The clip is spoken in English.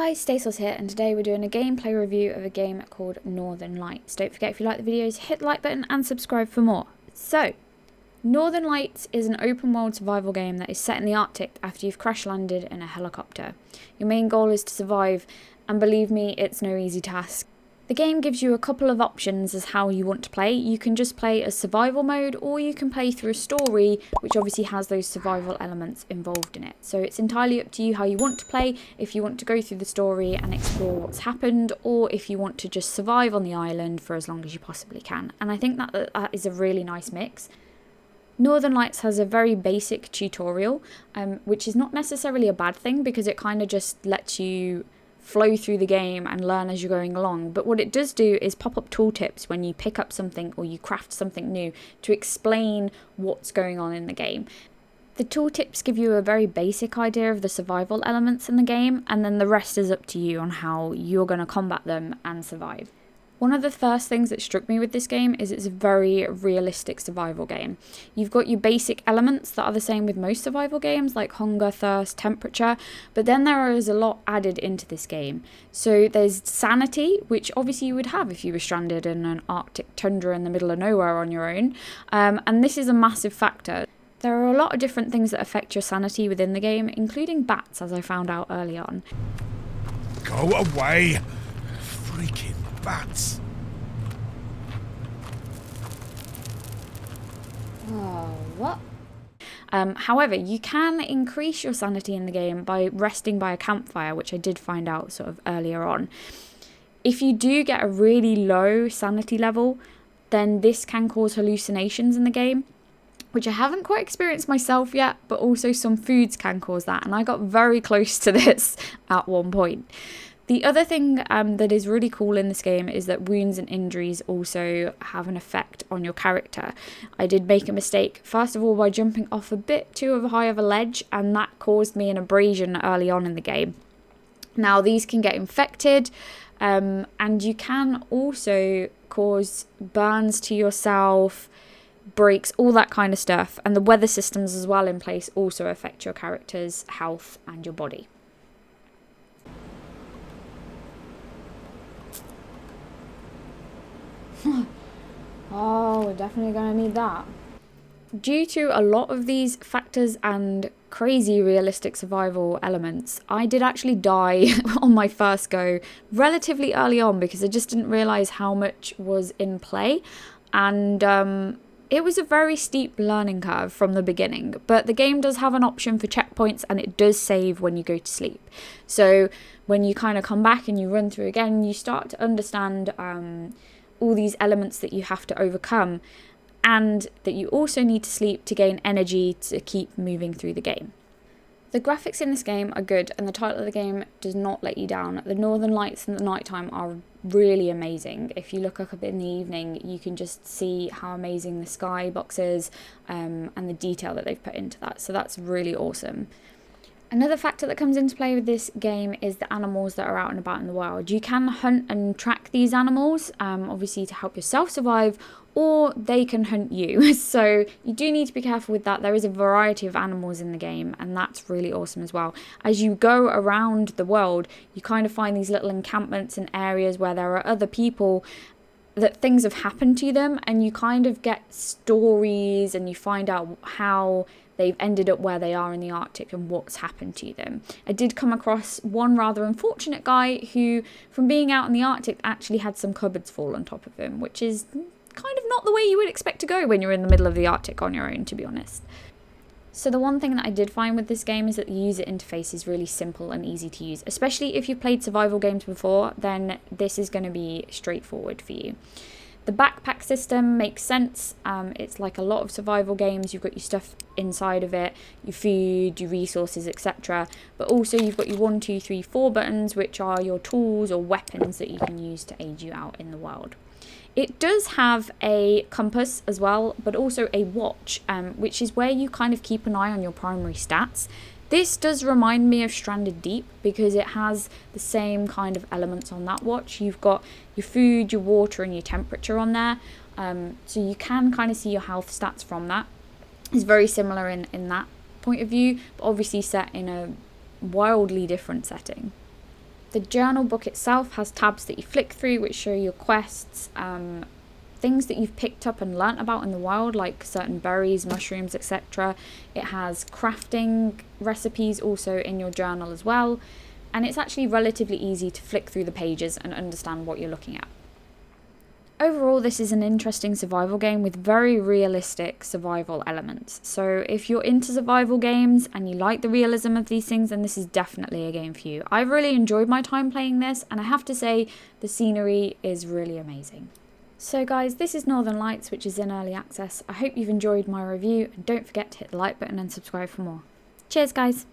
guys, Stacels here, and today we're doing a gameplay review of a game called Northern Lights. Don't forget, if you like the videos, hit the like button and subscribe for more. So, Northern Lights is an open world survival game that is set in the Arctic after you've crash landed in a helicopter. Your main goal is to survive, and believe me, it's no easy task. The game gives you a couple of options as how you want to play. You can just play as survival mode, or you can play through a story, which obviously has those survival elements involved in it. So it's entirely up to you how you want to play, if you want to go through the story and explore what's happened, or if you want to just survive on the island for as long as you possibly can. And I think that is a really nice mix. Northern Lights has a very basic tutorial, which is not necessarily a bad thing because it kind of just lets you flow through the game and learn as you're going along. But what it does do is pop up tooltips when you pick up something or you craft something new to explain what's going on in the game. The tooltips give you a very basic idea of the survival elements in the game, and then the rest is up to you on how you're going to combat them and survive. One of the first things that struck me with this game is it's a very realistic survival game. You've got your basic elements that are the same with most survival games, like hunger, thirst, temperature, but then there is a lot added into this game. So there's sanity, which obviously you would have if you were stranded in an Arctic tundra in the middle of nowhere on your own, and this is a massive factor. There are a lot of different things that affect your sanity within the game, including bats, as I found out early on. Go away! Freaking bats. Oh, what? However, you can increase your sanity in the game by resting by a campfire, which I did find out sort of earlier on. If you do get a really low sanity level, then this can cause hallucinations in the game, which I haven't quite experienced myself yet, but also some foods can cause that, and I got very close to this at one point. The other thing that is really cool in this game is that wounds and injuries also have an effect on your character. I did make a mistake, first of all, by jumping off a bit too high of a ledge, and that caused me an abrasion early on in the game. Now, these can get infected, and you can also cause burns to yourself, breaks, all that kind of stuff, and the weather systems as well in place also affect your character's health and your body. Oh, we're definitely going to need that. Due to a lot of these factors and crazy realistic survival elements, I did actually die on my first go relatively early on because I just didn't realise how much was in play, and it was a very steep learning curve from the beginning. But the game does have an option for checkpoints, and it does save when you go to sleep. So when you kind of come back and you run through again, you start to understand all these elements that you have to overcome, and that you also need to sleep to gain energy to keep moving through the game. The graphics in this game are good, and the title of the game does not let you down. The northern lights in the nighttime are really amazing. If you look up in the evening, you can just see how amazing the skybox is, and the detail that they've put into that. So that's really awesome. Another factor that comes into play with this game is the animals that are out and about in the wild. You can hunt and track these animals, obviously to help yourself survive, or they can hunt you. So you do need to be careful with that. There is a variety of animals in the game, and that's really awesome as well. As you go around the world, you kind of find these little encampments and areas where there are other people that things have happened to them, and you kind of get stories and you find out how they've ended up where they are in the Arctic and what's happened to them. I did come across one rather unfortunate guy who, from being out in the Arctic, actually had some cupboards fall on top of him, which is kind of not the way you would expect to go when you're in the middle of the Arctic on your own, to be honest. So the one thing that I did find with this game is that the user interface is really simple and easy to use. Especially if you've played survival games before, then this is going to be straightforward for you. The backpack system makes sense. It's like a lot of survival games. You've got your stuff inside of it, your food, your resources, etc. But also you've got your 1, 2, 3, 4 buttons, which are your tools or weapons that you can use to aid you out in the world. It does have a compass as well, but also a watch, which is where you kind of keep an eye on your primary stats. This does remind me of Stranded Deep because it has the same kind of elements on that watch. You've got your food, your water, and your temperature on there. So you can kind of see your health stats from that. It's very similar in that point of view, but obviously set in a wildly different setting. The journal book itself has tabs that you flick through which show your quests, things that you've picked up and learnt about in the wild, like certain berries, mushrooms, etc. It has crafting recipes also in your journal as well, and it's actually relatively easy to flick through the pages and understand what you're looking at. Overall, this is an interesting survival game with very realistic survival elements. So if you're into survival games and you like the realism of these things, then this is definitely a game for you. I've really enjoyed my time playing this, and I have to say the scenery is really amazing. So guys, this is Northern Lights, which is in early access. I hope you've enjoyed my review, and don't forget to hit the like button and subscribe for more. Cheers guys!